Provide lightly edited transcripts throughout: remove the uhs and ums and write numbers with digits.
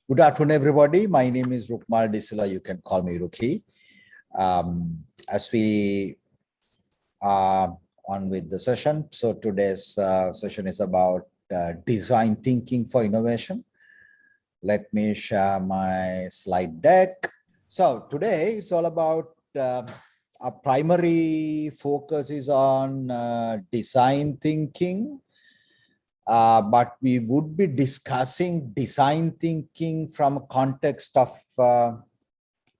Good afternoon, everybody. My name is Rukmal Disila. You can call me Ruki. As we are on with the session, so today's session is about design thinking for innovation. Let me share my slide deck. So today it's all about our primary focus is on design thinking. But we would be discussing design thinking from a context of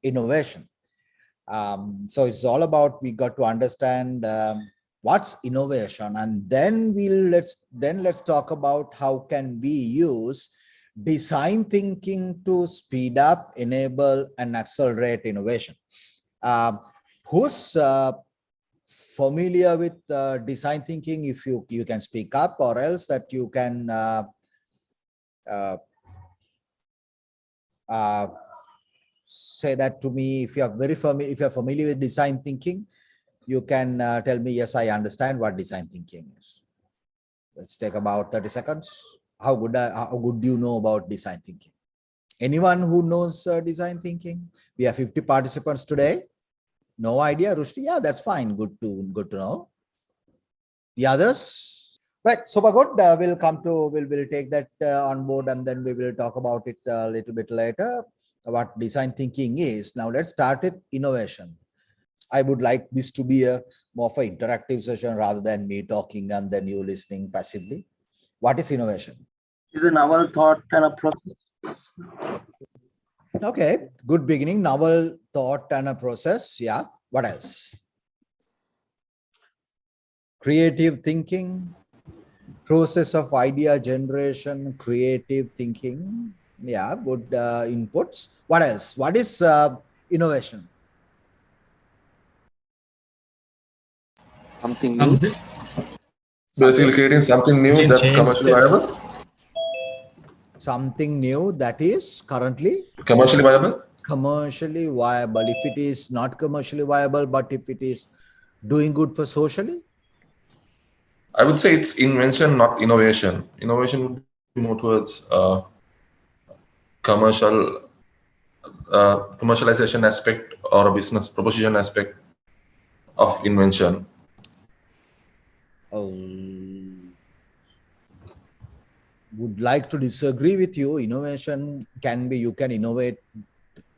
innovation. So it's all about, we got to understand what's innovation, and then let's talk about how can we use design thinking to speed up, enable, and accelerate innovation. Who's familiar with design thinking? If you can speak up, or else that you can uh, say that to me. If you are if you're familiar with design thinking, you can tell me, yes, I understand what design thinking is. Let's take about 30 seconds. How good do you know about design thinking? Anyone who knows design thinking? We have 50 participants today. No idea, Rushdie? Yeah, that's fine. Good to know. The others? Right, super good. We'll take that on board, and then we will talk about it a little bit later, what design thinking is. Now let's start with innovation. I would like this to be a more of an interactive session rather than me talking and then you listening passively. What is innovation? Is a novel thought and a process. Okay, good beginning. Novel thought and a process. Yeah. What else? Creative thinking, process of idea generation, creative thinking. Yeah, good inputs. What else? What is innovation? Something new. Basically creating something new that's commercially viable. Something new that is currently Commercially viable. Commercially viable. If it is not commercially viable, but if it is doing good for socially, I would say it's invention, not innovation. Innovation would be more towards commercial commercialization aspect or a business proposition aspect of invention. Would like to disagree with you. Innovation can be, you can innovate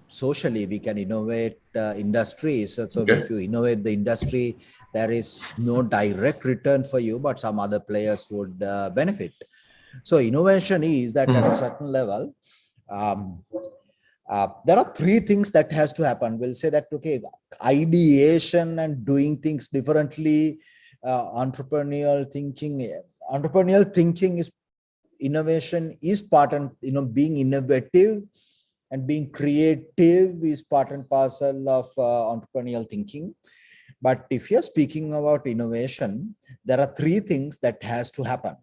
socially, we can innovate industries. So Okay. if you innovate the industry, there is no direct return for you, but some other players would benefit. So innovation is that at a certain level, there are three things that has to happen. We'll say that, okay, ideation and doing things differently, entrepreneurial thinking is innovation is part, and being innovative and being creative is part and parcel of entrepreneurial thinking. But if you're speaking about innovation, there are three things that has to happen.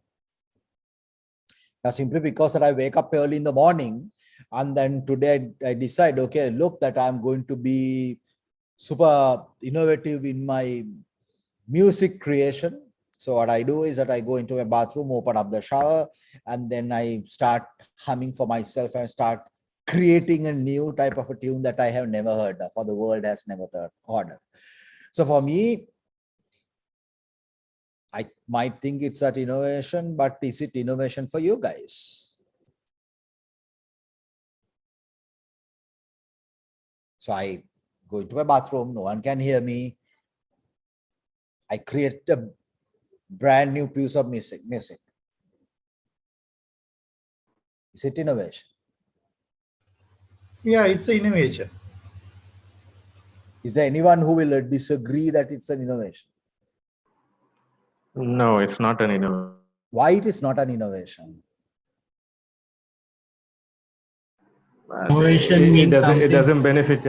Now, simply because that I wake up early in the morning and then today I decide, okay, look, that I'm going to be super innovative in my music creation. So what I do is that I go into my bathroom, open up the shower, and then I start humming for myself and start creating a new type of a tune that I have never heard of, or the world has never heard of. So for me, I might think it's that innovation, but is it innovation for you guys? So I go into my bathroom, no one can hear me. I create a brand new piece of music. Is it innovation? Yeah, it's an innovation. Is there anyone who will disagree that it's an innovation? No, it's not an innovation. Why it is not an innovation? Innovation means it doesn't benefit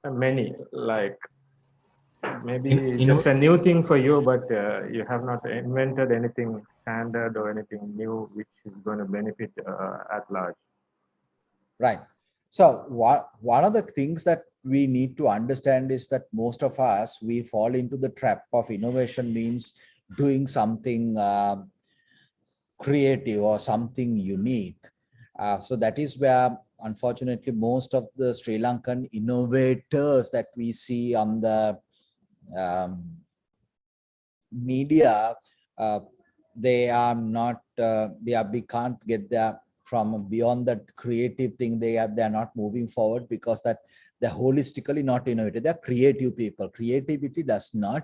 many. Like maybe just a new thing for you, but you have not invented anything standard or anything new which is going to benefit at large. Right. So one of the things that we need to understand is that most of us, we fall into the trap of innovation means doing something creative or something unique. So that is where, unfortunately, most of the Sri Lankan innovators that we see on the media, they are not, we can't get there from beyond that creative thing. They are not moving forward because that they're holistically not innovative. They're creative people. Creativity does not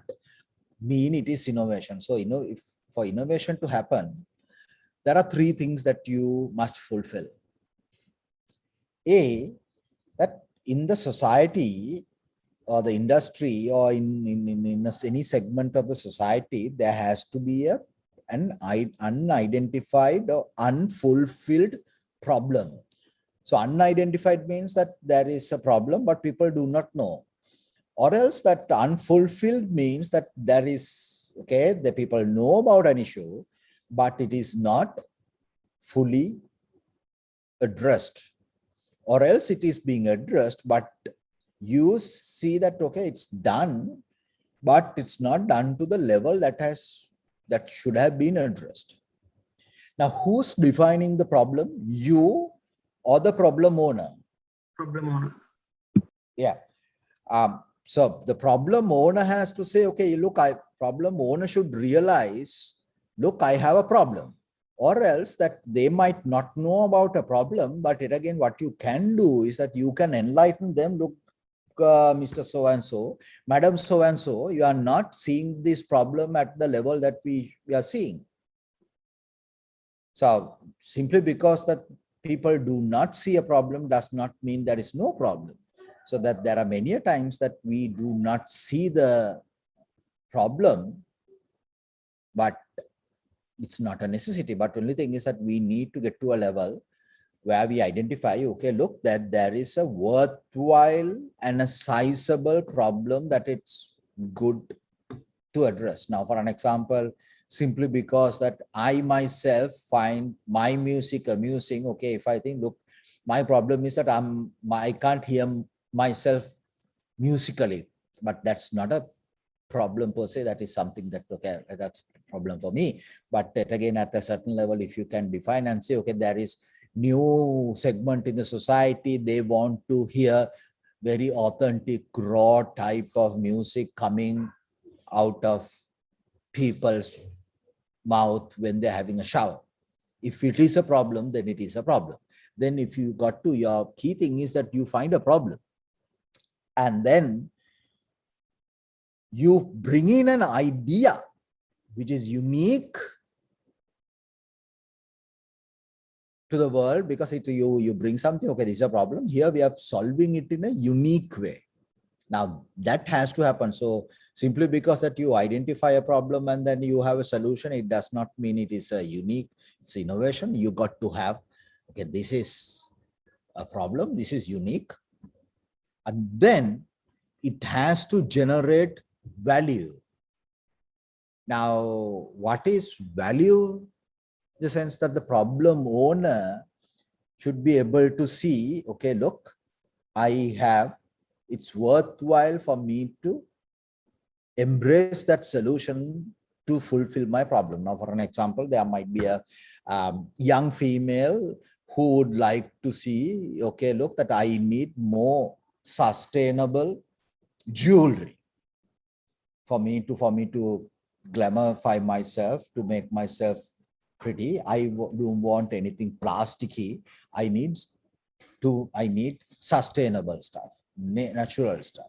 mean it is innovation. So, if for innovation to happen, there are three things that you must fulfill. A, that in the society or the industry or in any segment of the society, there has to be an unidentified or unfulfilled problem. So unidentified means that there is a problem, but people do not know. Or else that unfulfilled means that there is, okay, the people know about an issue, but it is not fully addressed. Or else it is being addressed, but you see that, okay, it's done, but it's not done to the level that should have been addressed. Now, who's defining the problem? You or the problem owner? Problem owner. Yeah. So the problem owner has to say, okay, look, problem owner should realize, look, I have a problem. Or else that they might not know about a problem, but it again, what you can do is that you can enlighten them. Look, Mr. So-and-so, Madam So-and-so, you are not seeing this problem at the level that we are seeing. So simply because that people do not see a problem does not mean there is no problem. So that there are many times that we do not see the problem, but it's not a necessity. But only thing is that we need to get to a level where we identify, okay, look, that there is a worthwhile and a sizable problem that it's good to address. Now, for an example, simply because that I myself find my music amusing, okay, if I think, look, my problem is that I can't hear myself musically, but that's not a problem per se. That is something that, okay, that's a problem for me. But that again, at a certain level, if you can define and say, okay, there is new segment in the society, they want to hear very authentic, raw type of music coming out of people's mouth when they're having a shower. If it is a problem, then it is a problem. Then if you got to, your key thing is that you find a problem, and then you bring in an idea which is unique to the world, because you bring something, okay, this is a problem, here we are solving it in a unique way. Now that has to happen. So simply because that you identify a problem and then you have a solution, it does not mean it is a unique, it's innovation. You got to have, okay, this is a problem, this is unique, and then it has to generate value. Now, what is value? In the sense that the problem owner should be able to see, okay, look, it's worthwhile for me to embrace that solution to fulfill my problem. Now, for an example, there might be a young female who would like to see, okay, look, that I need more sustainable jewelry for me to glamorify myself, to make myself pretty. I don't want anything plasticky. I need sustainable stuff, natural stuff,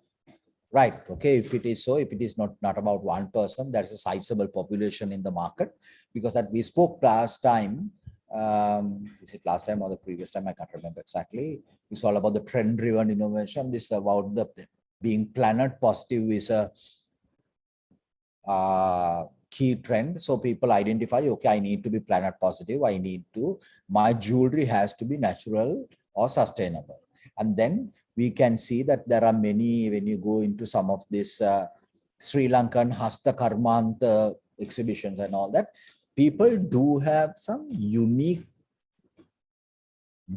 right? Okay, if it is so, if it is not about one person, there is a sizable population in the market, because that we spoke last time. Is it last time or the previous time? I can't remember exactly. It's all about the trend-driven innovation. This is about the being planet positive is a key trend. So people identify, okay, I need to be planet positive. My jewelry has to be natural or sustainable. And then we can see that there are many, when you go into some of this Sri Lankan Hasta Karmanta exhibitions and all that, people do have some unique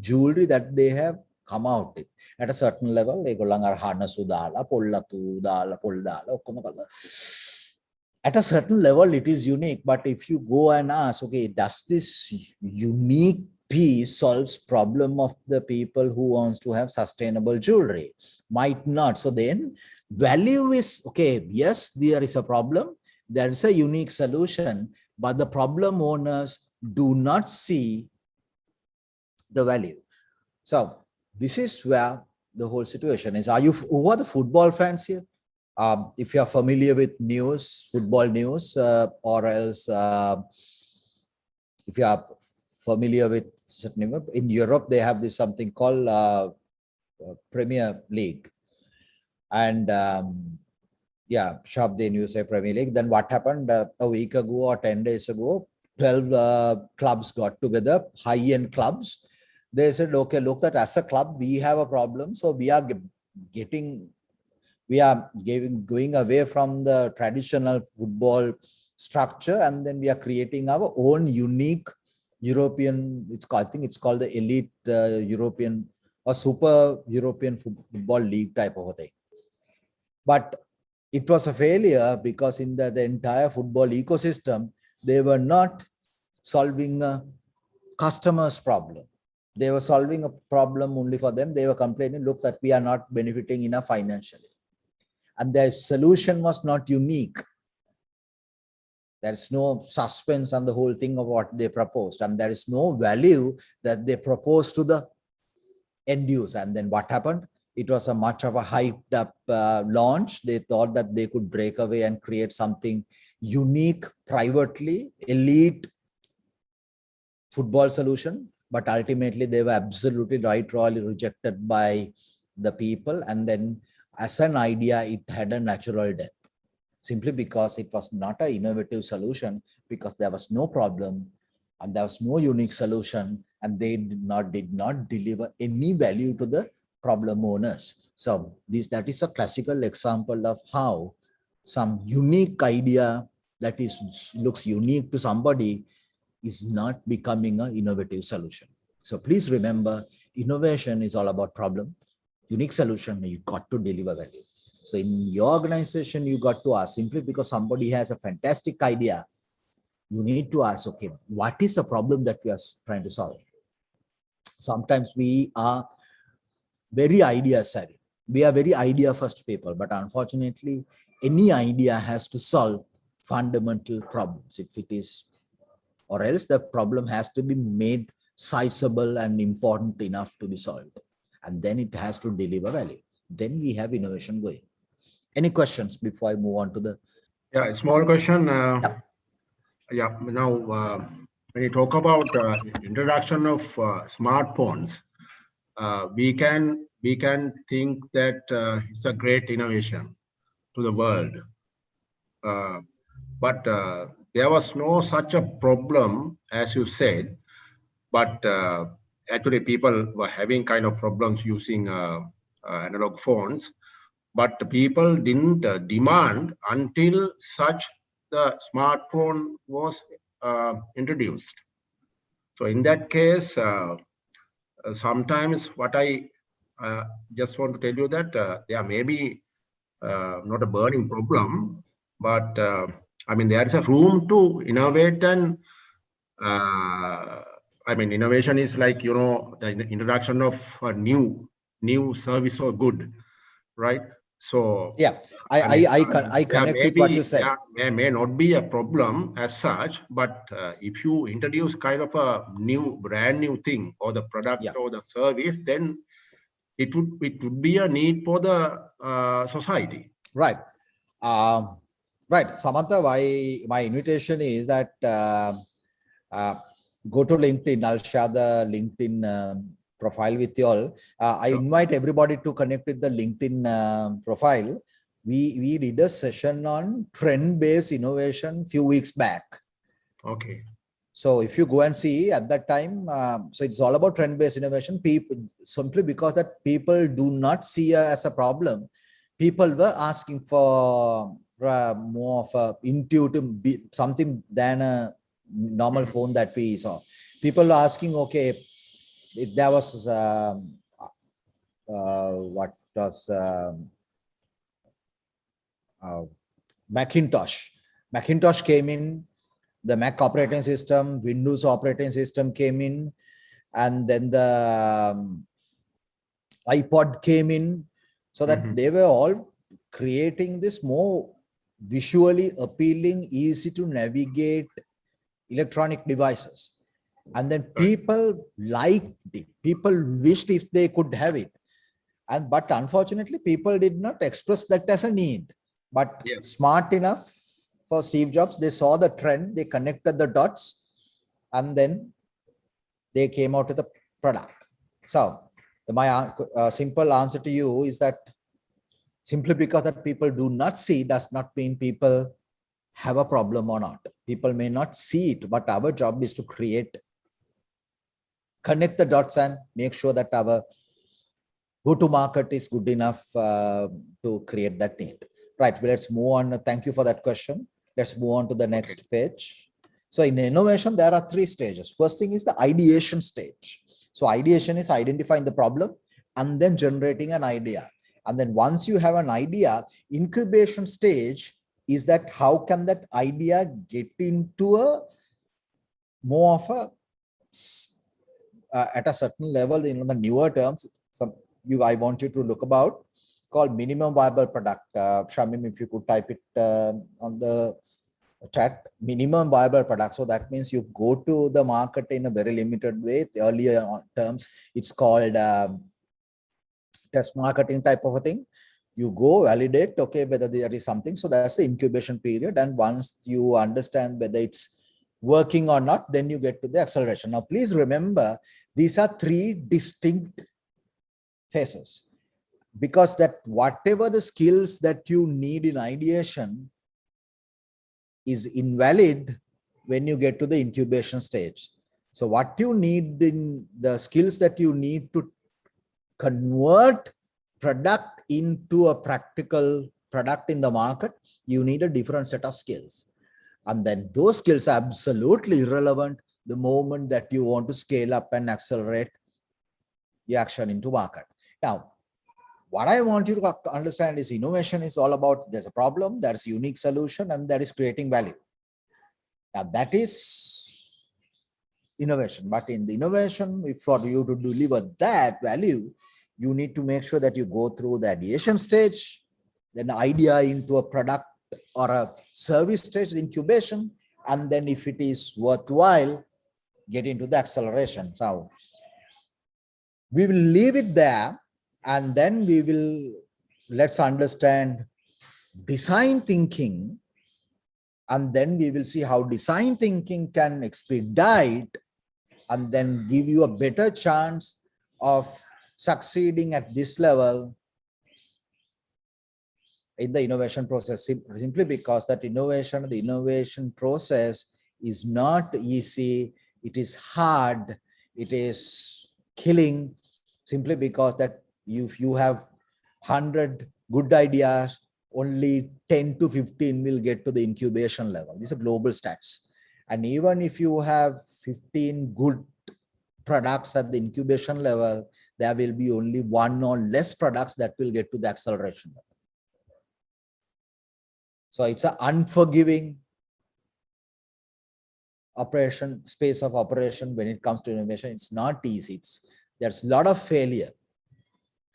jewelry that they have come out with. At a certain level, at a certain level, it is unique. But if you go and ask, okay, does this unique piece solves problem of the people who wants to have sustainable jewelry. Might not. So then value is, okay, yes, there is a problem. There is a unique solution, but the problem owners do not see the value. So this is where the whole situation is. Who are the football fans here? If you are familiar with news, football news, or else if you are familiar with in Europe, they have this something called Premier League. And yeah, Shabdin, you say Premier League. Then what happened a week ago or 10 days ago, 12 clubs got together, high-end clubs. They said, okay, look, that as a club, we have a problem. So we are going away from the traditional football structure, and then we are creating our own unique European, I think it's called the elite European or super European football league type of a thing. But it was a failure because in the entire football ecosystem, they were not solving a customer's problem. They were solving a problem only for them. They were complaining, look, that we are not benefiting enough financially. And their solution was not unique. There's no suspense on the whole thing of what they proposed. And there is no value that they proposed to the end user. And then what happened? It was a much of a hyped up launch. They thought that they could break away and create something unique, privately, elite football solution. But ultimately, they were absolutely royally rejected by the people. And then as an idea, it had a natural death, simply because it was not an innovative solution, because there was no problem and there was no unique solution, and they did not deliver any value to the problem owners. So that is a classical example of how some unique idea that looks unique to somebody is not becoming an innovative solution. So please remember, innovation is all about problem. Unique solution, you got to deliver value. So in your organization, you got to ask, simply because somebody has a fantastic idea, you need to ask, okay, what is the problem that we are trying to solve? Sometimes we are very idea savvy. We are very idea first people, but unfortunately, any idea has to solve fundamental problems. If it is, or else the problem has to be made sizable and important enough to be solved. And then it has to deliver value. Then we have innovation going. Any questions before I move on to the? Yeah, a small question. Yeah, now when you talk about introduction of smartphones, we can think that it's a great innovation to the world. But there was no such a problem, as you said, but actually people were having kind of problems using analog phones, but the people didn't demand until such the smartphone was introduced. So in that case, sometimes what I just want to tell you that there may be not a burning problem, but I mean, there is a room to innovate, and I mean, innovation is like, you know, the introduction of a new service or good, right? So yeah, I connect with what you said. There may not be a problem as such, but if you introduce kind of a brand new thing, or the product or the service, then it would be a need for the society. Right. Right. Samantha, my invitation is that go to LinkedIn. I'll share the LinkedIn profile with you all. I invite everybody to connect with the LinkedIn profile. We did a session on trend-based innovation few weeks back. Okay. So if you go and see at that time, so it's all about trend-based innovation. People, simply because that people do not see as a problem, people were asking for more of a intuitive something than a normal phone that we saw. People are asking, okay, if there was what was Macintosh came in, the Mac operating system, Windows operating system came in, and then the iPod came in, so that they were all creating this more visually appealing, easy to navigate electronic devices. And then people liked it. People wished if they could have it. But unfortunately, people did not express that as a need. But smart enough for Steve Jobs, they saw the trend, they connected the dots, and then they came out with a product. So my simple answer to you is that simply because that people do not see does not mean people have a problem or not. People may not see it, but our job is to connect the dots and make sure that our go-to-market is good enough to create that need. Right, well, let's move on. Thank you for that question. Let's move on to the next page. So in innovation, there are 3 stages. First thing is the ideation stage. So ideation is identifying the problem and then generating an idea. And then once you have an idea, incubation stage is that how can that idea get into a more of a at a certain level, in the newer terms, I want you to look about called minimum viable product. Shamim, if you could type it on the chat, minimum viable product. So that means you go to the market in a very limited way. Earlier terms, it's called test marketing type of a thing. You go validate, okay, whether there is something. So that's the incubation period. And once you understand whether it's working or not, then you get to the acceleration. Now, please remember, these are 3 distinct phases, because that whatever the skills that you need in ideation is invalid when you get to the incubation stage. So what you need in the skills that you need to convert product into a practical product in the market, you need a different set of skills. And then those skills are absolutely irrelevant the moment that you want to scale up and accelerate the action into market. Now, what I want you to understand is innovation is all about there's a problem, there's a unique solution, and there is creating value. Now, that is innovation. But in the innovation, if for you to deliver that value, you need to make sure that you go through the ideation stage, then the idea into a product or a service stage, incubation, and then if it is worthwhile, get into the acceleration. So we will leave it there, and then let's understand design thinking, and then we will see how design thinking can expedite and then give you a better chance of succeeding at this level in the innovation process, simply because that the innovation process is not easy, it is hard, it is killing, simply because that if you have 100 good ideas, only 10 to 15 will get to the incubation level. These are global stats. And even if you have 15 good products at the incubation level, there will be only 1 or less products that will get to the acceleration level. So it's an unforgiving space of operation when it comes to innovation. It's not easy. There's a lot of failure.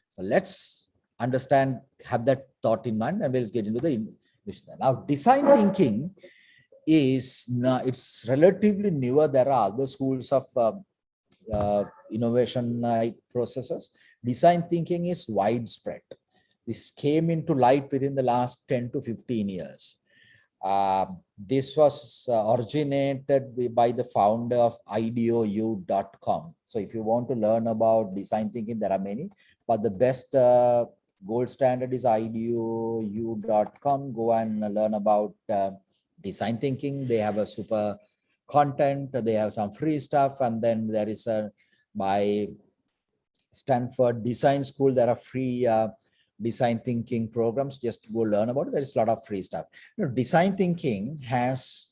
So let's understand, have that thought in mind, and we'll get into the innovation. Now, design thinking it's relatively newer. There are other schools of innovation processes. Design thinking is widespread. This came into light within the last 10 to 15 years. This was originated by the founder of IDEOU.com. So if you want to learn about design thinking, there are many, but the best gold standard is IDEOU.com. Go and learn about design thinking. They have a super content, they have some free stuff, and then there is by Stanford Design School, there are free design thinking programs. Just go learn about it. There is a lot of free stuff. Design thinking has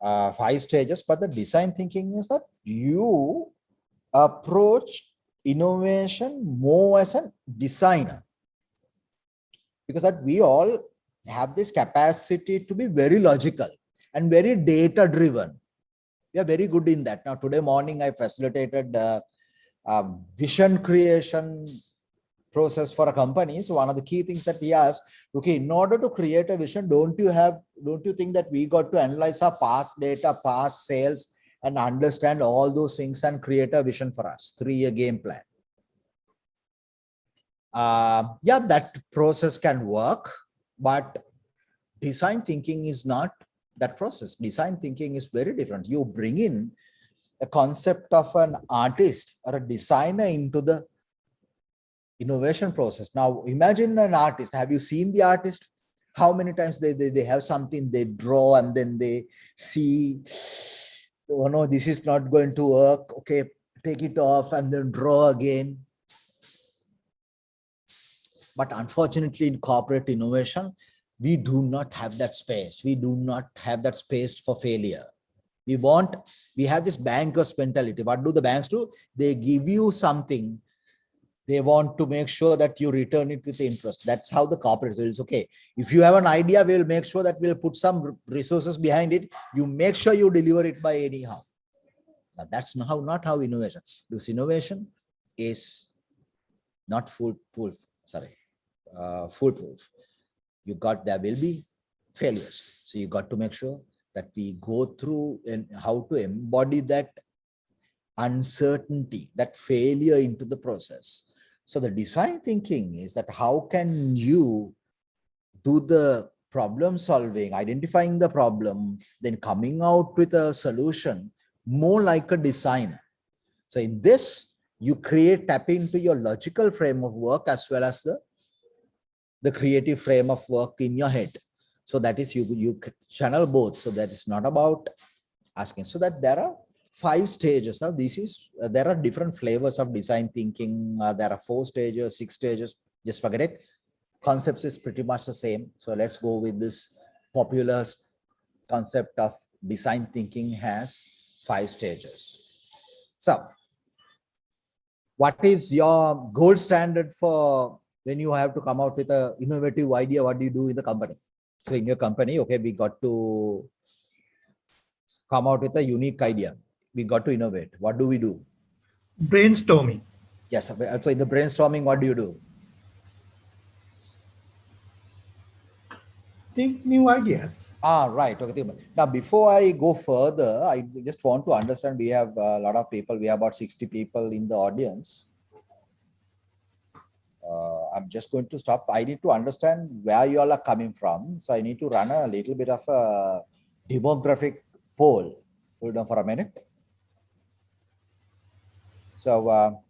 5 stages, but the design thinking is that you approach innovation more as a designer, because that we all have this capacity to be very logical and very data driven. We are very good in that. Now, today morning, I facilitated vision creation process for a company. So one of the key things that we asked, okay, in order to create a vision, don't you think that we got to analyze our past data, past sales, and understand all those things and create a vision for us, 3-year game plan? Yeah, that process can work, but design thinking is not that process. Design thinking is very different. You bring in a concept of an artist or a designer into the innovation process. Now, imagine an artist. Have you seen the artist? How many times they have something they draw and then they see, oh no, this is not going to work. Okay, take it off and then draw again. But unfortunately, in corporate innovation, we do not have that space. We do not have that space for failure. We have this banker's mentality. What do the banks do? They give you something. They want to make sure that you return it with interest. That's how the corporate is. Okay, if you have an idea, we'll make sure that we'll put some resources behind it. You make sure you deliver it by anyhow. Now, that's not how innovation. This innovation is not foolproof. There will be failures. So you got to make sure that we go through and how to embody that uncertainty, that failure into the process. So the design thinking is that how can you do the problem solving, identifying the problem, then coming out with a solution more like a designer. So in this, you tap into your logical frame of work as well as the creative frame of work in your head. So that is you channel both. So that is not about asking. So that there are 5 stages. Now there are different flavors of design thinking. There are 4 stages, 6 stages. Just forget it. Concepts is pretty much the same. So let's go with this popular concept of design thinking has 5 stages. So what is your gold standard for when you have to come out with an innovative idea? What do you do in the company? So in your company, okay, we got to come out with a unique idea. We got to innovate. What do we do? Brainstorming. Yes. So in the brainstorming, what do you do? Think new ideas. Right. Okay. Now, before I go further, I just want to understand, we have a lot of people. We have about 60 people in the audience. I'm just going to stop. I need to understand where you all are coming from. So I need to run a little bit of a demographic poll. Hold on for a minute. So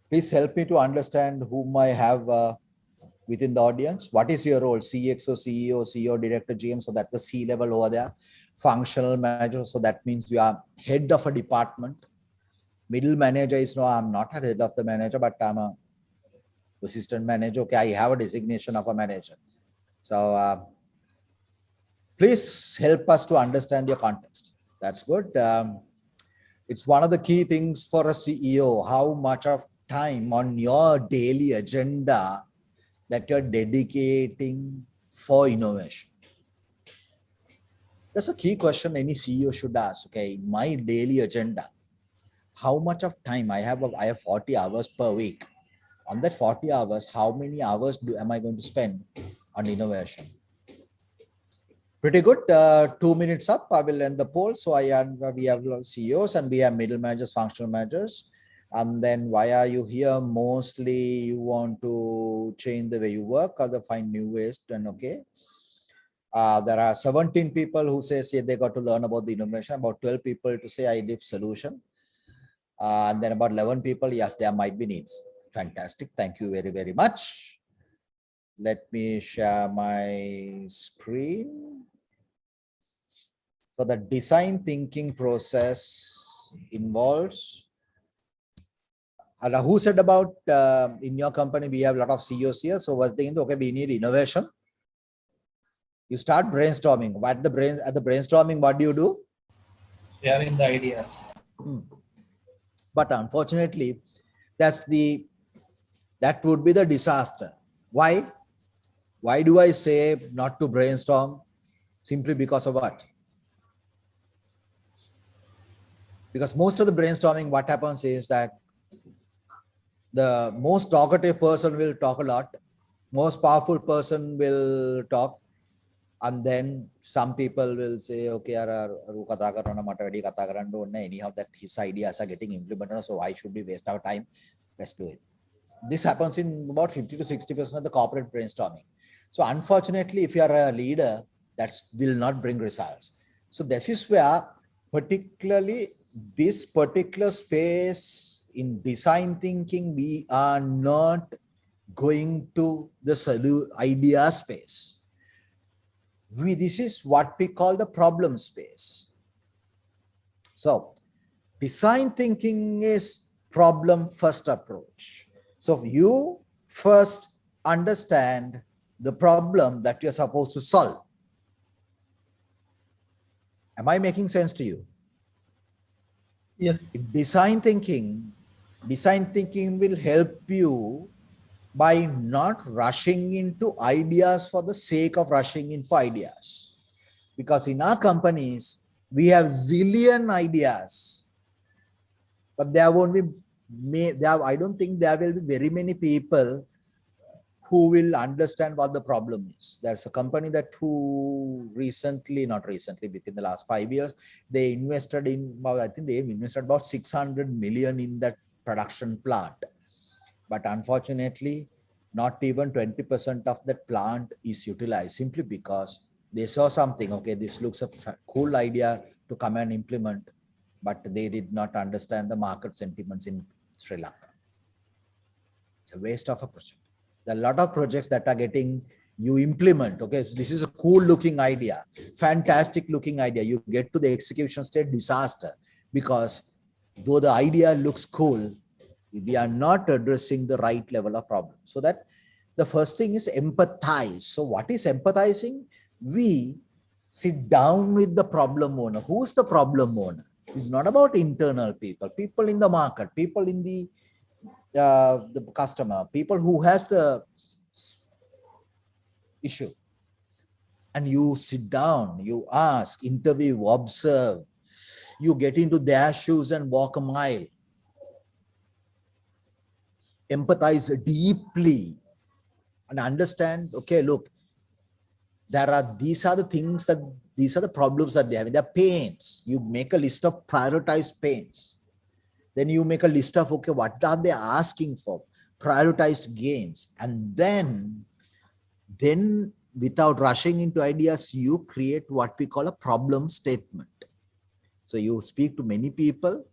please help me to understand whom I have within the audience. What is your role? CXO, CEO, CEO, Director, GM. So that's the C level over there. Functional manager. So that means you are head of a department. Middle manager is no, I'm not a head of the manager, but I'm a assistant manager. Okay, I have a designation of a manager. So please help us to understand your context. That's good. It's one of the key things for a CEO, how much of time on your daily agenda that you're dedicating for innovation. That's a key question any CEO should ask. Okay, my daily agenda, how much of time I have 40 hours per week. On that 40 hours, how many hours am I going to spend on innovation? Pretty good. 2 minutes up, I will end the poll. So we have CEOs and we have middle managers, functional managers. And then why are you here? Mostly you want to change the way you work or find new ways. And okay. There are 17 people who say they got to learn about the innovation. About 12 people to say I did solution. And then about 11 people, yes, there might be needs. Fantastic. Thank you very, very much. Let me share my screen. So the design thinking process involves, who said about in your company, we have a lot of CEOs here. So what's the, okay, we need innovation. You start brainstorming. At the brainstorming, what do you do? Sharing the ideas. But unfortunately, that would be the disaster. Why? Why do I say not to brainstorm? Simply because of what? Because most of the brainstorming, what happens is that the most talkative person will talk a lot, most powerful person will talk, and then some people will say, okay, anyhow that his ideas are getting implemented, so why should we waste our time? Let's do it. This happens in about 50 to 60% of the corporate brainstorming. So unfortunately, if you are a leader, that will not bring results. So this is where particularly this particular space in design thinking, we are not going to the idea space. This is what we call the problem space. So design thinking is problem first approach. So you first understand the problem that you're supposed to solve. Am I making sense to you? Yes. Design thinking will help you by not rushing into ideas for the sake of rushing into ideas. Because in our companies, we have zillion ideas, but there won't be, I don't think there will be very many people who will understand what the problem is. There's a company that not recently, within the last 5 years, they invested in, I think they invested about 600 million in that production plant. But unfortunately, not even 20% of that plant is utilized, simply because they saw something, okay, this looks a cool idea to come and implement, but they did not understand the market sentiments in Sri Lanka. It's a waste of a project. There are a lot of projects that are getting, you implement, okay, so this is a cool looking idea, fantastic looking idea. You get to the execution state, disaster, because though the idea looks cool, we are not addressing the right level of problem. So that the first thing is empathize. So what is empathizing? We sit down with the problem owner. Who's the problem owner? It's not about internal people, people in the market, people in the customer, people who has the issue. And you sit down, you ask, interview, observe, you get into their shoes and walk a mile. Empathize deeply and understand, okay, look, these are the things that, these are the problems that they have, their pains. You make a list of prioritized pains. Then you make a list of, okay, what are they asking for? Prioritized gains. And then without rushing into ideas, you create what we call a problem statement. So you speak to many people,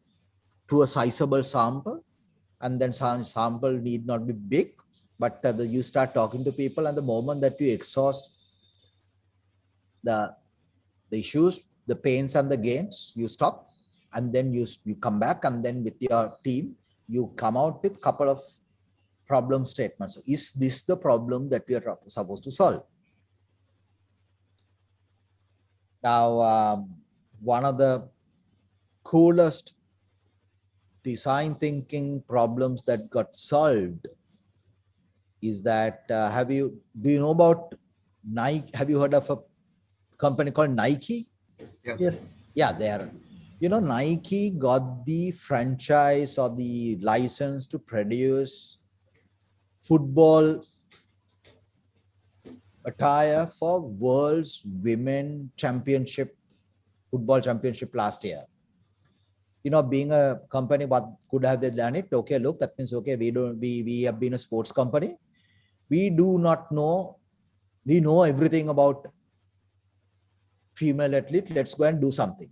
to a sizable sample, and then sample need not be big, but you start talking to people, and the moment that you exhaust the issues, the pains and the gains, you stop, and then you come back, and then with your team, you come out with a couple of problem statements. Is this the problem that we are supposed to solve? Now, one of the coolest design thinking problems that got solved is that, do you know about Nike? Have you heard of a company called Nike? Yes. Yes. Yeah, Nike got the franchise or the license to produce football attire for World's Women Championship, football championship last year. Being a company, what could have they done it? Okay, look, that means, okay, we have been a sports company. We do not know, we know everything about female athlete. Let's go and do something.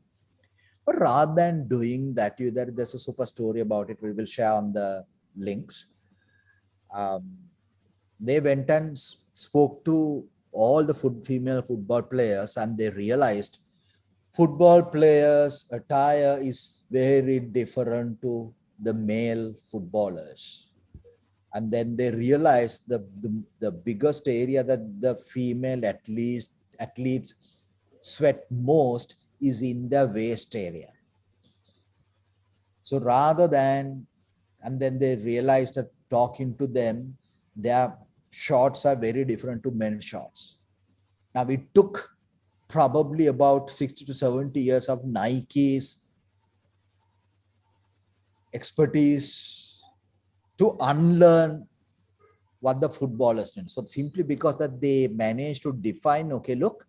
But rather than doing that, there's a super story about it. We will share on the links. They went and spoke to all the female football players, and they realized football players' attire is very different to the male footballers. And then they realized the biggest area that the female athletes sweat most is in the waist area. So rather than, and then they realized that talking to them, their shorts are very different to men's shorts. Now it took probably about 60 to 70 years of Nike's expertise to unlearn what the footballers did. So simply because that they managed to define, okay, look,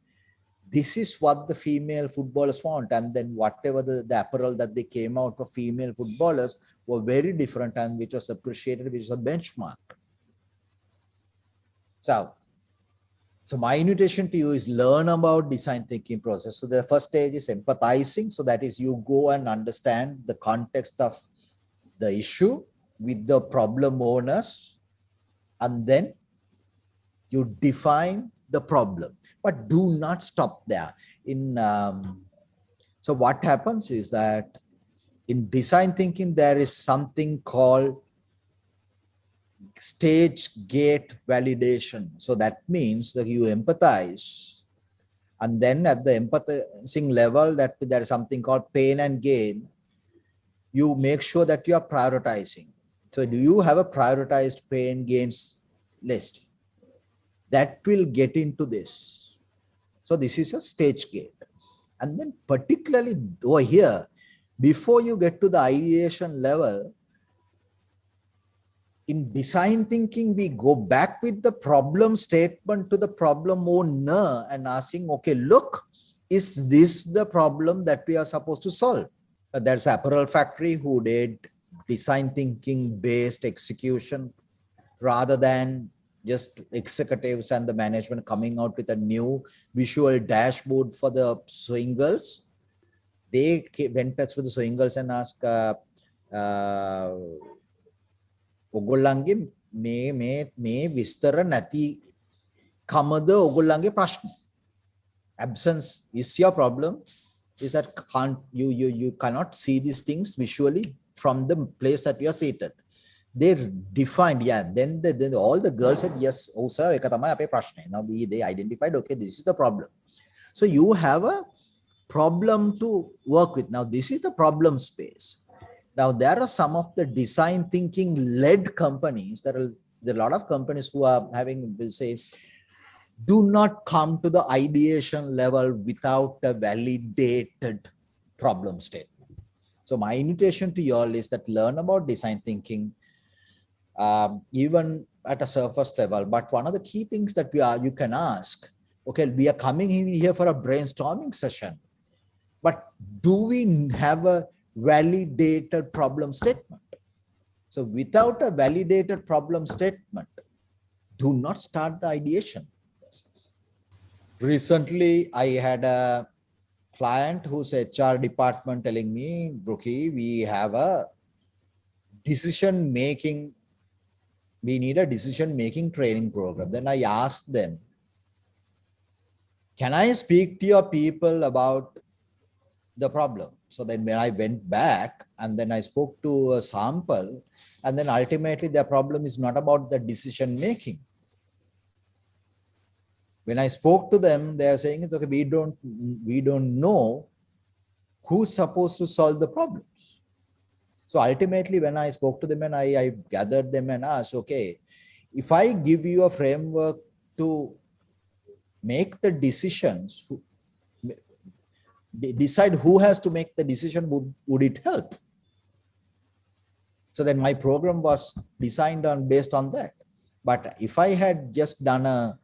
this is what the female footballers want. And then whatever the apparel that they came out for female footballers were very different and which was appreciated, which is a benchmark. So my invitation to you is learn about design thinking process. So the first stage is empathizing. So that is you go and understand the context of the issue with the problem owners, and then you define the problem, but do not stop there. So what happens is that in design thinking, there is something called stage gate validation. So that means that you empathize, and then at the empathizing level, that there is something called pain and gain. You make sure that you are prioritizing. So do you have a prioritized pain gains list? That will get into this. So this is a stage gate. And then particularly over here, before you get to the ideation level, in design thinking, we go back with the problem statement to the problem owner and asking, okay, look, is this the problem that we are supposed to solve? There's Apparel Factory who did design thinking based execution rather than just executives and the management coming out with a new visual dashboard for the sewing girls. They went touch with the sewing girls and asked, ඔගොල්ලන්ගේ මේ විස්තර නැති කමද ඔගොල්ලන්ගේ ප්‍රශ්න. Absence is your problem, is that you cannot see these things visually from the place that you are seated. They defined, yeah, then all the girls said, yes, oh sir, එක තමයි අපේ ප්‍රශ්නේ. Now they identified, okay, this is the problem. So you have a problem to work with. Now this is the problem space. Now, there are some of the design thinking led companies. There are a lot of companies who are having, will say, do not come to the ideation level without a validated problem statement. So my invitation to you all is that learn about design thinking, even at a surface level. But one of the key things that you can ask, okay, we are coming in here for a brainstorming session, but do we have a validated problem statement? So without a validated problem statement, do not start the ideation process. Recently, I had a client whose HR department telling me, Brookie, we have a decision-making, we need a decision-making training program. Then I asked them, can I speak to your people about the problem? So then when I went back and then I spoke to a sample, and then ultimately their problem is not about the decision making. When I spoke to them, they are saying, it's okay, we don't know who's supposed to solve the problems. So ultimately, when I spoke to them and I gathered them and asked, okay, if I give you a framework to make the decisions, decide who has to make the decision, would it help? So then my program was designed based on that. But if I had just done a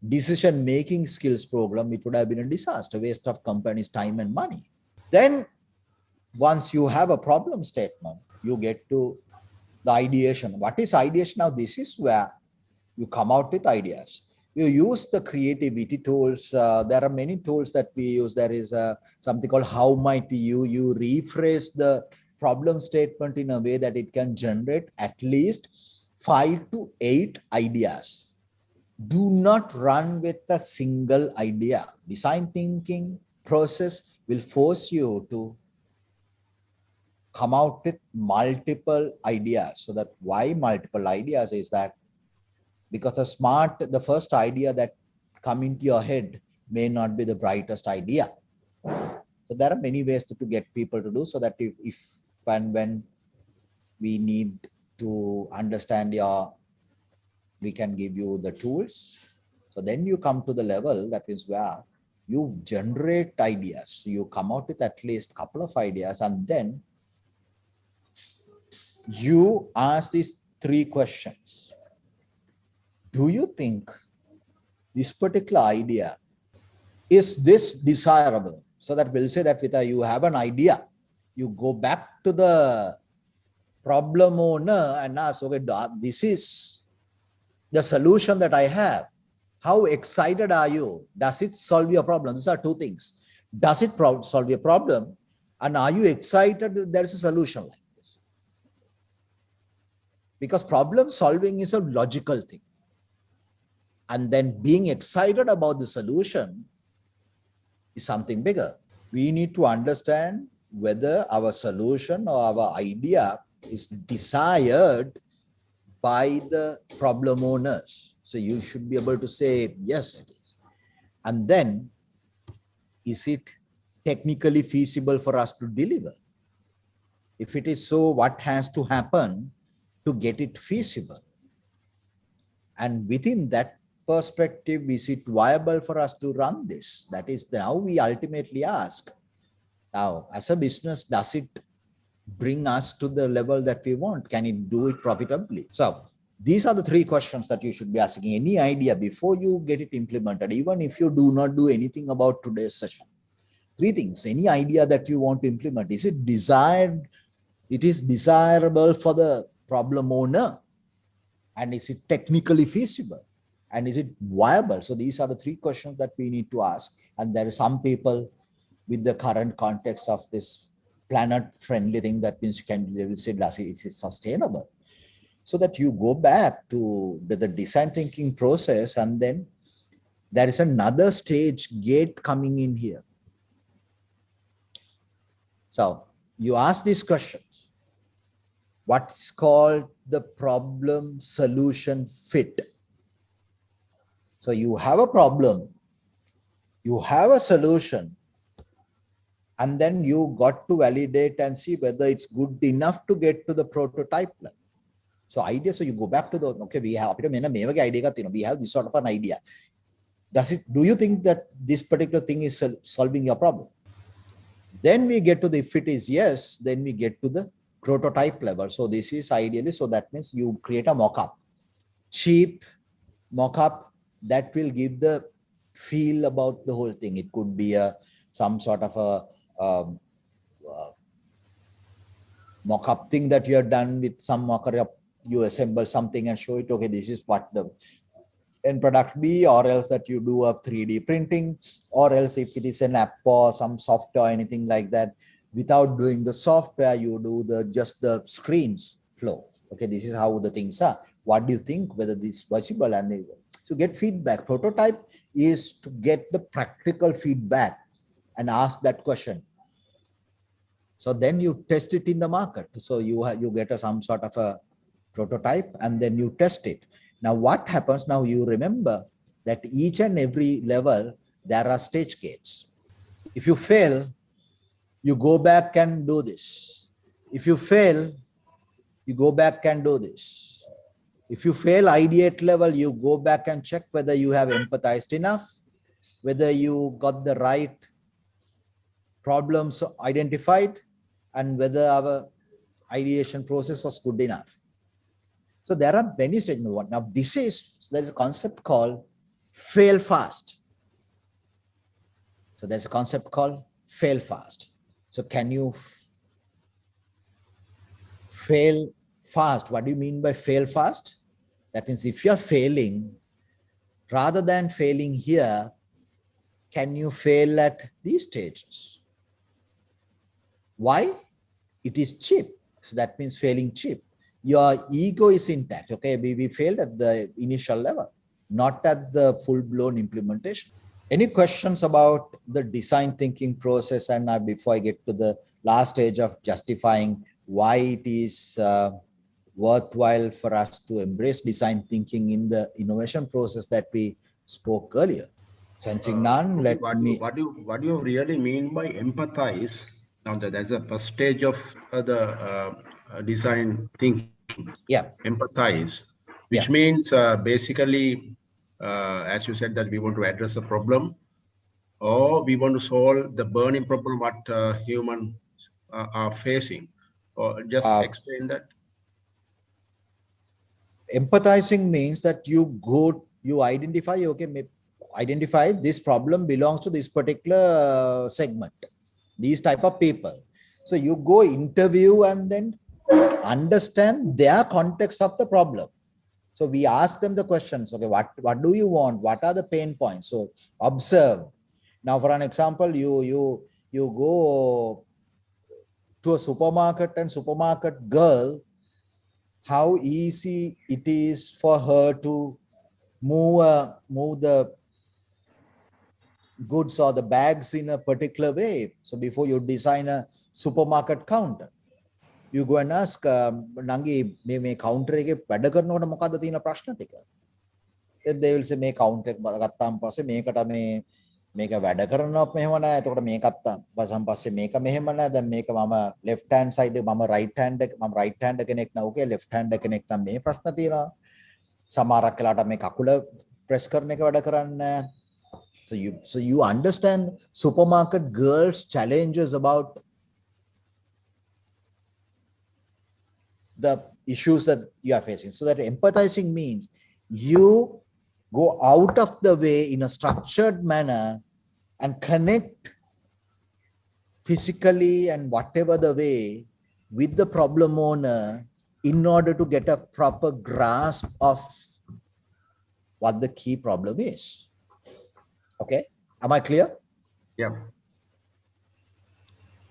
decision-making skills program, it would have been a disaster, waste of company's time and money. Then once you have a problem statement, you get to the ideation. What is ideation? Now this is where you come out with ideas. You use the creativity tools. There are many tools that we use. There is something called How Might You. You rephrase the problem statement in a way that it can generate at least 5 to 8 ideas. Do not run with a single idea. Design thinking process will force you to come out with multiple ideas. So that why multiple ideas is that because the first idea that come into your head may not be the brightest idea. So there are many ways to get people to do, so that if and when we need to understand we can give you the tools. So then you come to the level that is where you generate ideas. You come out with at least a couple of ideas, and then you ask these 3 questions. Do you think this particular idea, is this desirable? So that we'll say that with you have an idea, you go back to the problem owner and ask, okay, this is the solution that I have. How excited are you? Does it solve your problem? These are 2 things. Does it solve your problem? And are you excited that there is a solution like this? Because problem solving is a logical thing. And then being excited about the solution is something bigger. We need to understand whether our solution or our idea is desired by the problem owners. So you should be able to say, yes, it is. And then, is it technically feasible for us to deliver? If it is so, what has to happen to get it feasible? And within that perspective, is it viable for us to run this? That is now we ultimately ask. Now, as a business, does it bring us to the level that we want? Can it do it profitably? So these are the 3 questions that you should be asking. Any idea before you get it implemented, even if you do not do anything about today's session. 3 things. Any idea that you want to implement, is it desired? It is desirable for the problem owner? And is it technically feasible? And is it viable? So these are the 3 questions that we need to ask. And there are some people with the current context of this planet-friendly thing, that means they will say, is it sustainable? So that you go back to the design thinking process, and then there is another stage gate coming in here. So you ask these questions. What's called the problem solution fit. So you have a problem, you have a solution, and then you got to validate and see whether it's good enough to get to the prototype level. So idea, so you go back to the, okay, we have this sort of an idea. Do you think that this particular thing is solving your problem? Then we get to the, if it is yes, then we get to the prototype level. So this is ideally, so that means you create a mock-up, cheap mock-up that will give the feel about the whole thing. It could be some sort of a mock-up thing that you have done with some mock-up. You assemble something and show it, okay, this is what the end product be, or else that you do a 3D printing, or else if it is an app or some software or anything like that, without doing the software, you do just the screens flow. Okay, this is how the things are. What do you think, whether this is possible? And they so get feedback. Prototype is to get the practical feedback and ask that question. So then you test it in the market. So you get some sort of a prototype, and then you test it. Now what happens now, you remember that each and every level, there are stage gates. If you fail, you go back and do this. If you fail, you go back and do this. If you fail ideate level, you go back and check whether you have empathized enough, whether you got the right problems identified, and whether our ideation process was good enough. So there are many stages. Now there is a concept called fail fast. So there's a concept called fail fast. So can you fail fast? What do you mean by fail fast? That means if you're failing, rather than failing here, can you fail at these stages? Why? It is cheap. So that means failing cheap. Your ego is intact. Okay, we failed at the initial level, not at the full-blown implementation. Any questions about the design thinking process? And before I get to the last stage of justifying why it is worthwhile for us to embrace design thinking in the innovation process that we spoke earlier. Sensing none, what do you really mean by empathize? Now that's the first stage of the design thinking. Yeah. Empathize, which means basically, as you said, that we want to address a problem, or we want to solve the burning problem what humans are facing. Or just explain that. Empathizing means that you identify, okay, identify this problem belongs to this particular segment, these type of people. So you go interview and then understand their context of the problem. So we ask them the questions, okay, what do you want? What are the pain points? So observe. Now, for an example, you go to a supermarket and supermarket girl, how easy it is for her to move the goods or the bags in a particular way. So before you design a supermarket counter, you go and ask Nangi මේ counter එකේ වැඩ කරනකොට මොකද්ද තියෙන ප්‍රශ්න ටික. Then they will say මේ counter එක ගත්තාන් පස්සේ මේකට මේක වැඩ කරනවත් මෙහෙම නැහැ. එතකොට මේකත් වසන් පස්සේ මේක මෙහෙම නැහැ. දැන් මේක මම left hand side මම right hand කෙනෙක් නා ඕකේ left hand කෙනෙක් නම් මේ ප්‍රශ්න තියෙනවා. සමහරක් වෙලාවට මේ කකුල press කරන එක වැඩ කරන්නේ නැහැ. So you understand supermarket girls' challenges about the issues that you are facing. So that empathizing means you go out of the way in a structured manner and connect physically and whatever the way with the problem owner in order to get a proper grasp of what the key problem is. Okay, am I clear? Yeah.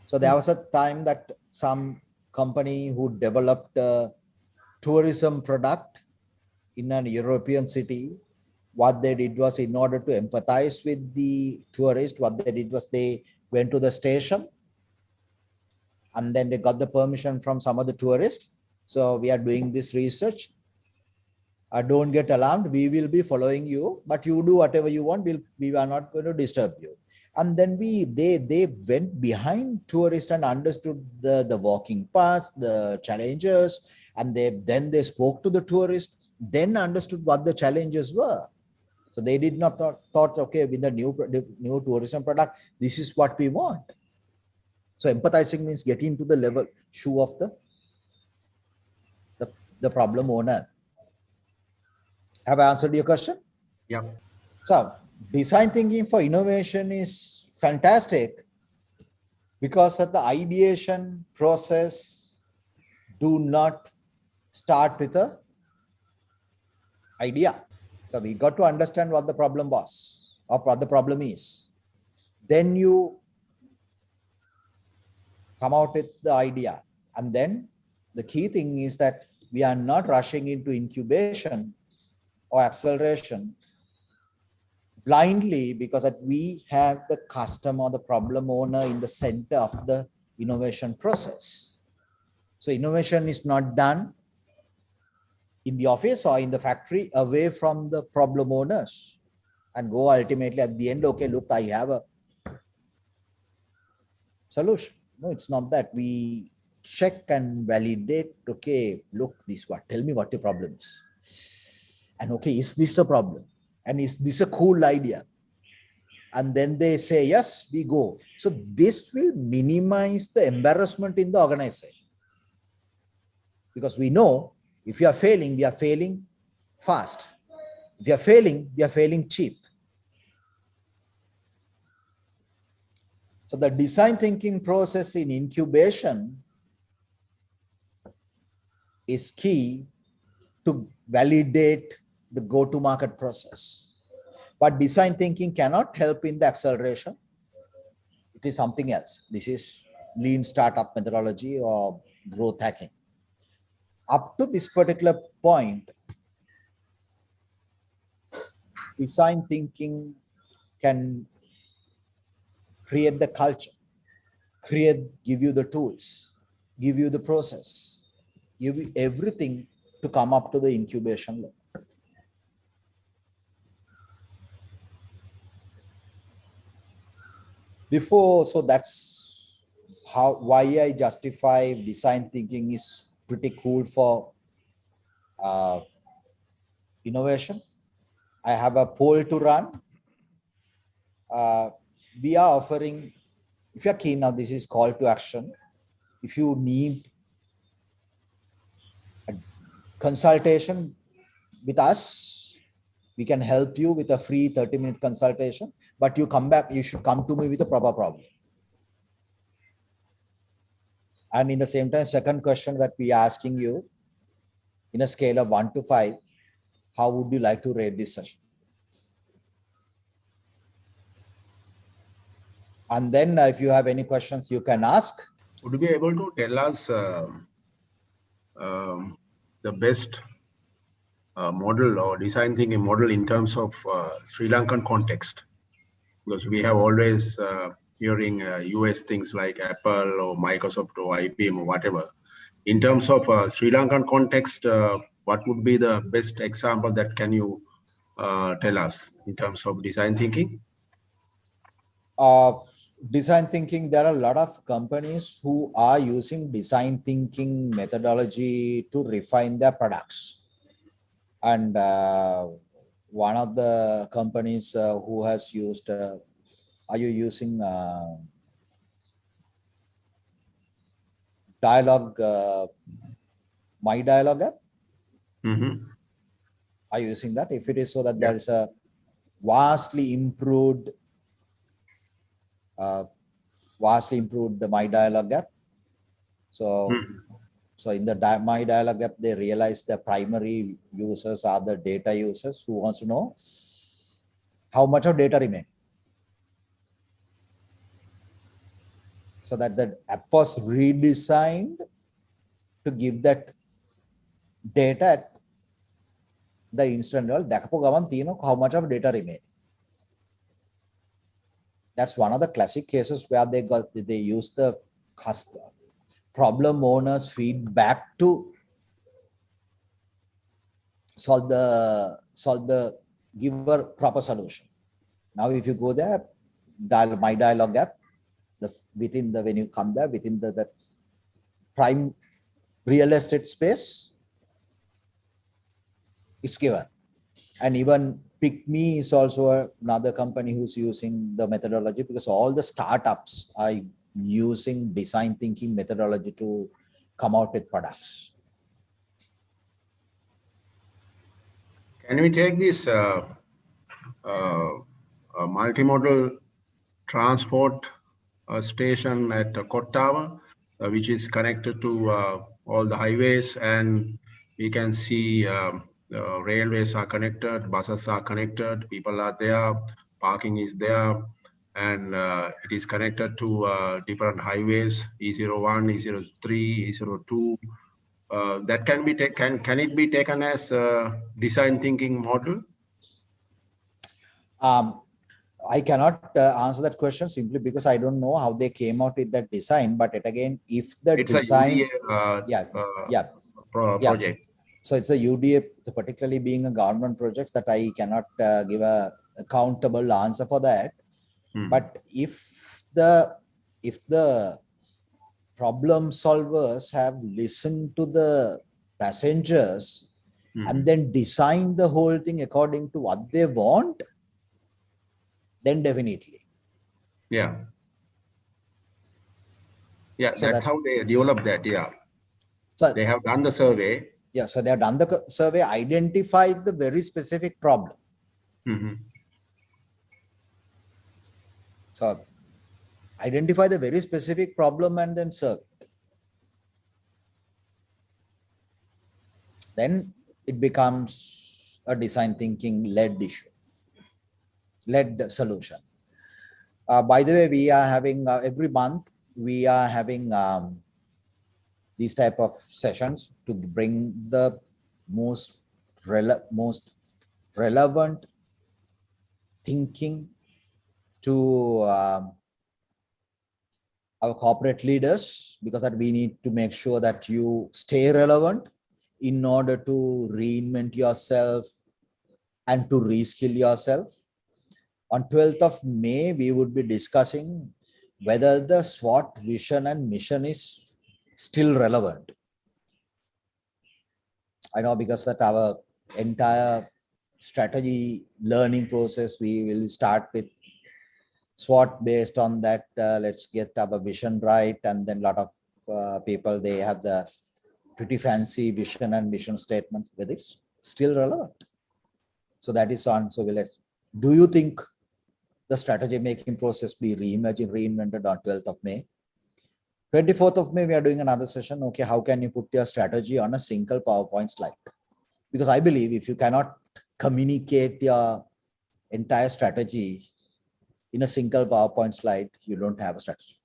So there was a time that some company who developed a tourism product in an European city, what they did was, in order to empathize with the tourist, what they did was they went to the station and then they got the permission from some of the tourists. So we are doing this research. Don't get alarmed. We will be following you, but you do whatever you want. We are not going to disturb you. And then they went behind tourists and understood the walking paths, the challenges, and then they spoke to the tourists, then understood what the challenges were. So they did not thought, okay, with the new tourism product, this is what we want. So empathizing means getting to the level shoe of the problem owner. Have I answered your question? Yeah. So design thinking for innovation is fantastic because of the ideation process do not start with a idea. So we got to understand what the problem was or what the problem is. Then you come out with the idea. And then the key thing is that we are not rushing into incubation or acceleration blindly, because that we have the customer or the problem owner in the center of the innovation process. So innovation is not done in the office or in the factory away from the problem owners and go ultimately at the end, okay, look, I have a solution. No, it's not that. We check and validate, okay, look, this what, tell me what your problem is. And okay, is this a problem? And is this a cool idea? And then they say, yes, we go. So this will minimize the embarrassment in the organization. Because we know if you are failing, we are failing fast. If you are failing, we are failing cheap. So the design thinking process in incubation is key to validate the go-to-market process. But design thinking cannot help in the acceleration. It is something else. This is lean startup methodology or growth hacking. Up to this particular point, design thinking can create the culture, give you the tools, give you the process, give you everything to come up to the incubation level. So that's why I justify design thinking is pretty cool for innovation. I have a poll to run. We are offering, if you're keen now, this is call to action. If you need a consultation, with us. We can help you with a free 30-minute consultation, but you come back, you should come to me with a proper problem. And in the same time, second question that we are asking you, in a scale of 1 to 5, how would you like to rate this session? And then if you have any questions, you can ask. Would you be able to tell us the best model or design thinking model in terms of Sri Lankan context? Because we have always hearing US things like Apple or Microsoft or IBM or whatever. In terms of Sri Lankan context, what would be the best example that can you tell us in terms of design thinking? Design thinking, there are a lot of companies who are using design thinking methodology to refine their products. And one of the companies who has used, are you using Dialogue, My Dialogue app? Mm-hmm. Are you using that? If it is so, that there is a vastly improved the My Dialogue app. So, so in the My Dialogue app, they realize the primary users are the data users who wants to know how much of data remain. So that the app was redesigned to give that data at the instant level, how much of data remain. That's one of the classic cases where they use the problem owner's feedback to give a proper solution. Now, if you go there, My Dialogue app, when you come there, within the prime real estate space, it's given. And even PickMe is also another company who's using the methodology, because all the startups are using design thinking methodology to come out with products. Can we take this multimodal transport station at Kottawa, which is connected to all the highways, and we can see railways are connected, buses are connected, people are there, parking is there, and it is connected to different highways, E01, E03, E02. That can be taken. Can it be taken as a design thinking model? I cannot answer that question simply because I don't know how they came out with that design. But again, if the It's design, a UDA, project. So it's a UDA, so particularly being a government project, that I cannot give a accountable answer for that. But if the problem solvers have listened to the passengers and then designed the whole thing according to what they want, then definitely. Yeah. Yeah, So that's how they develop that. Yeah. So they have done the survey. Yeah, so they have done the survey, identified the very specific problem. So identify the very specific problem and then serve it. Then it becomes a design thinking led issue, led solution. By the way, we are having every month, we are having these type of sessions to bring the most relevant thinking to our corporate leaders, because that we need to make sure that you stay relevant in order to reinvent yourself and to reskill yourself. On 12th of May, we would be discussing whether the SWOT vision and mission is still relevant. I know, because that our entire strategy learning process, we will start with SWOT. Based on that, let's get our vision right, and then a lot of people, they have the pretty fancy vision and mission statements with this. still relevant. So that is on. So do you think the strategy making process be reinvented on 12th of May? 24th of May, we are doing another session. Okay, how can you put your strategy on a single PowerPoint slide? Because I believe if you cannot communicate your entire strategy in a single PowerPoint slide, you don't have a strategy.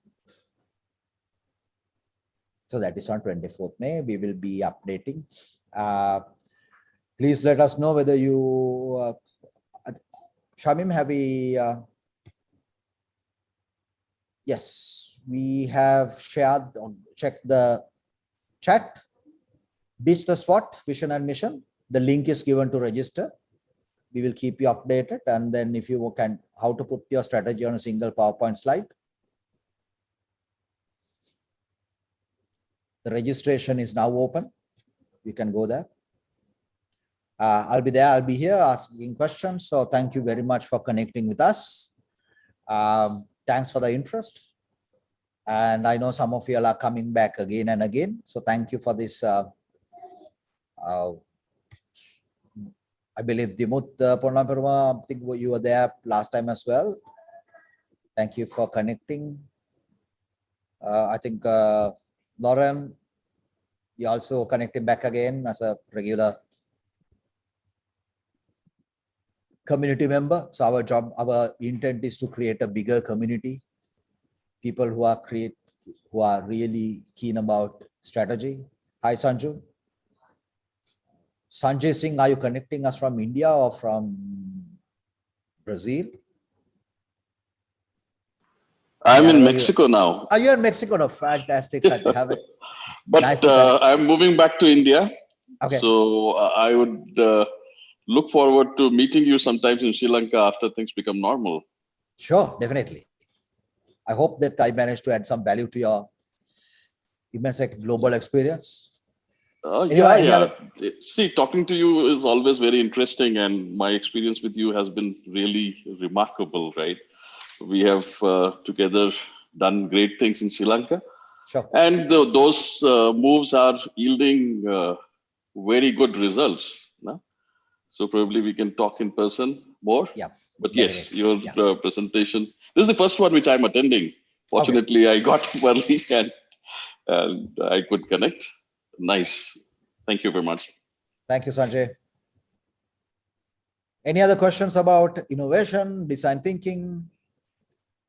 So that is on 24th May. We will be updating. Please let us know whether you, Shamim, have we, yes, we have shared, checked the chat, Ditch the SWOT, vision and mission. The link is given to register. We will keep you updated. And then if you can, how to put your strategy on a single PowerPoint slide. The registration is now open. You can go there. I'll be there. I'll be here asking questions. So thank you very much for connecting with us. Thanks for the interest. And I know some of you are coming back again and again. So thank you for this. I believe Dimut Purnapurma, I think you were there last time as well. Thank you for connecting. I think Lauren, you also connected back again as a regular community member. So our intent is to create a bigger community. People who are really keen about strategy. Hi, Sanju. Sanjay Singh, are you connecting us from India or from Brazil? I'm in Mexico now. Oh, you're in Mexico now. Fantastic. Sanjay. Have it. But Nice to connect. I'm moving back to India. Okay. So I would look forward to meeting you sometimes in Sri Lanka after things become normal. Sure, definitely. I hope that I managed to add some value to your immense global experience. Yeah. See, talking to you is always very interesting, and my experience with you has been really remarkable, right? We have together done great things in Sri Lanka. Sure. And those moves are yielding very good results. No? So probably we can talk in person more. Yeah. But yes, your presentation, this is the first one which I'm attending. Fortunately, I got early and I could connect. Nice. Thank you very much. Thank you, Sanjay. Any other questions about innovation, design thinking?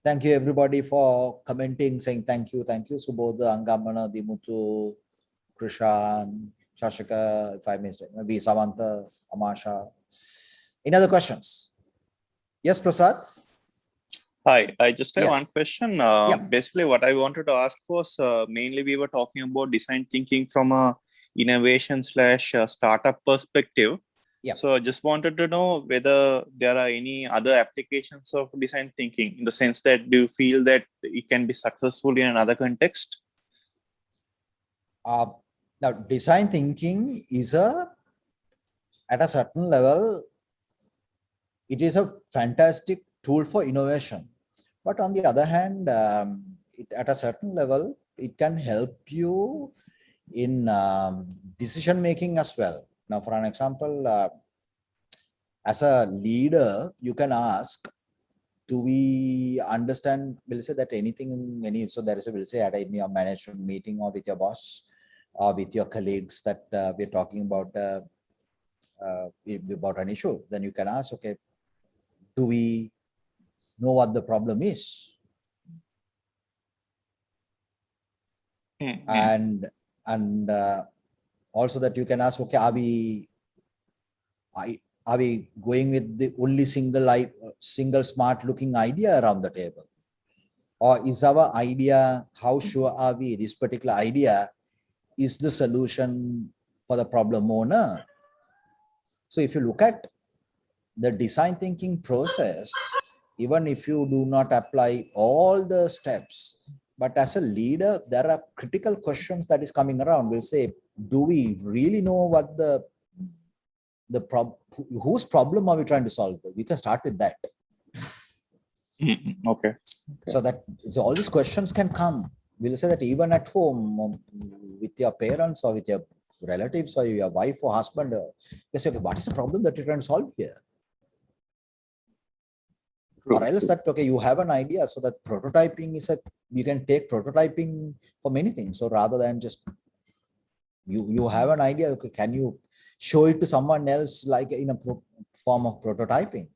Thank you, everybody, for commenting, saying thank you. Thank you. Subodha, Angamana, Dimutu, Krishan, Shashika, if I missed it, maybe Samantha, Amasha. Any other questions? Yes, Prasad? Hi, I just have Yes. one question. Basically, what I wanted to ask was mainly we were talking about design thinking from a innovation / startup perspective. Yeah. So I just wanted to know whether there are any other applications of design thinking in the sense that do you feel that it can be successful in another context? Now, design thinking is at a certain level, it is a fantastic tool for innovation. But on the other hand, at a certain level, it can help you in decision making as well. Now, for an example, as a leader, you can ask, do we understand, we'll say that anything in any, so there is a, we'll say at any management meeting or with your boss or with your colleagues that we're talking about an issue, then you can ask, okay, do we know what the problem is? And also that you can ask, okay, are we going with the only single smart looking idea around the table? Or is our idea, how sure are we this particular idea is the solution for the problem owner? So if you look at the design thinking process, even if you do not apply all the steps, but as a leader, there are critical questions that is coming around. We'll say, do we really know what whose problem are we trying to solve? We can start with that. Okay. So all these questions can come. We'll say that even at home with your parents or with your relatives or your wife or husband. They say, okay, what is the problem that you're trying to solve here? True. Or else that, okay, you have an idea, so that prototyping is you can take prototyping for many things. So rather than just, you have an idea, okay, can you show it to someone else, like in a form of prototyping?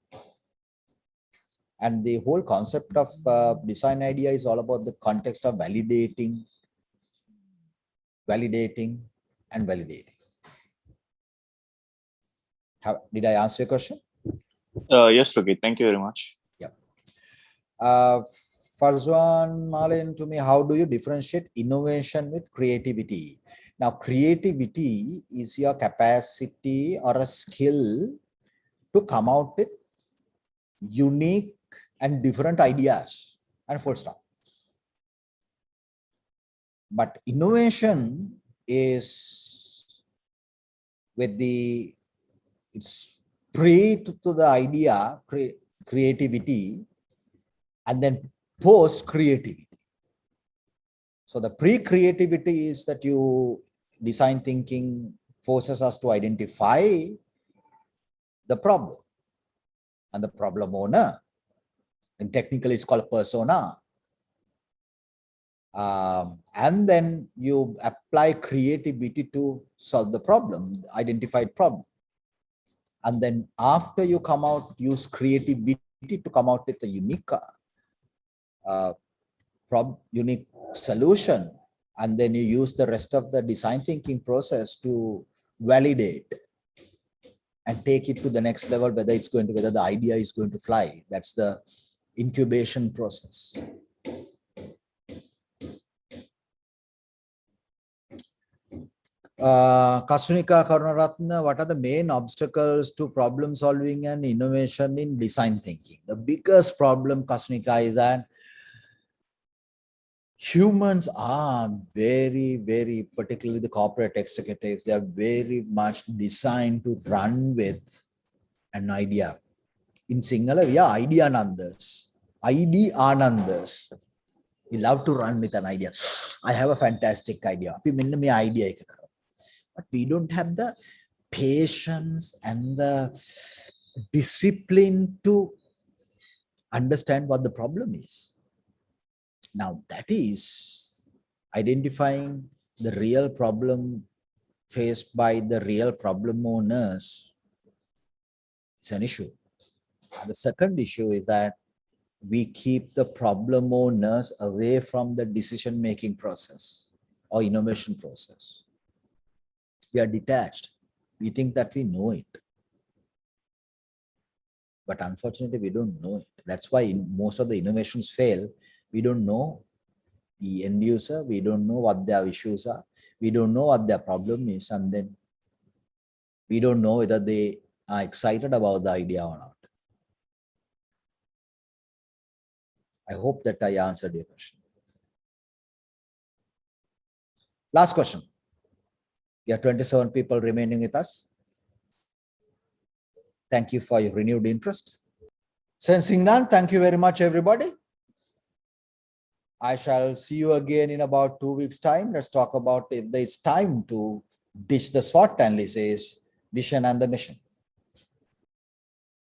And the whole concept of design idea is all about the context of validating, and validating. Did I answer your question? Yes, Rohit. Thank you very much. Farzwan Malin, to me, how do you differentiate innovation with creativity? Now, creativity is your capacity or a skill to come out with unique and different ideas, and full stop. But innovation is with it's pre to the idea, creativity, and then post creativity. So the pre-creativity is that you design thinking forces us to identify the problem and the problem owner, and technically it's called persona. And then you apply creativity to solve the problem, identified problem. And then after you come out, use creativity to come out with a unique unique solution. And then you use the rest of the design thinking process to validate and take it to the next level, whether the idea is going to fly. That's the incubation process. Kasunika Karunaratna, what are the main obstacles to problem solving and innovation in design thinking? The biggest problem, Kasunika, is that humans are very, very, particularly the corporate executives, they are very much designed to run with an idea. In Sinhala, we are idea anandas. We love to run with an idea. I have a fantastic idea. But we don't have the patience and the discipline to understand what the problem is. Now, that is identifying the real problem faced by the real problem owners. It's an issue. The second issue is that we keep the problem owners away from the decision-making process or innovation process. We are detached. We think that we know it. But unfortunately, we don't know it. That's why most of the innovations fail. We don't know the end user. We don't know what their issues are. We don't know what their problem is. And then we don't know whether they are excited about the idea or not. I hope that I answered your question. Last question. We have 27 people remaining with us. Thank you for your renewed interest. Sensing none, thank you very much, everybody. I shall see you again in about 2 weeks' time. Let's talk about if there's time to ditch the SWOT analysis, vision and the mission.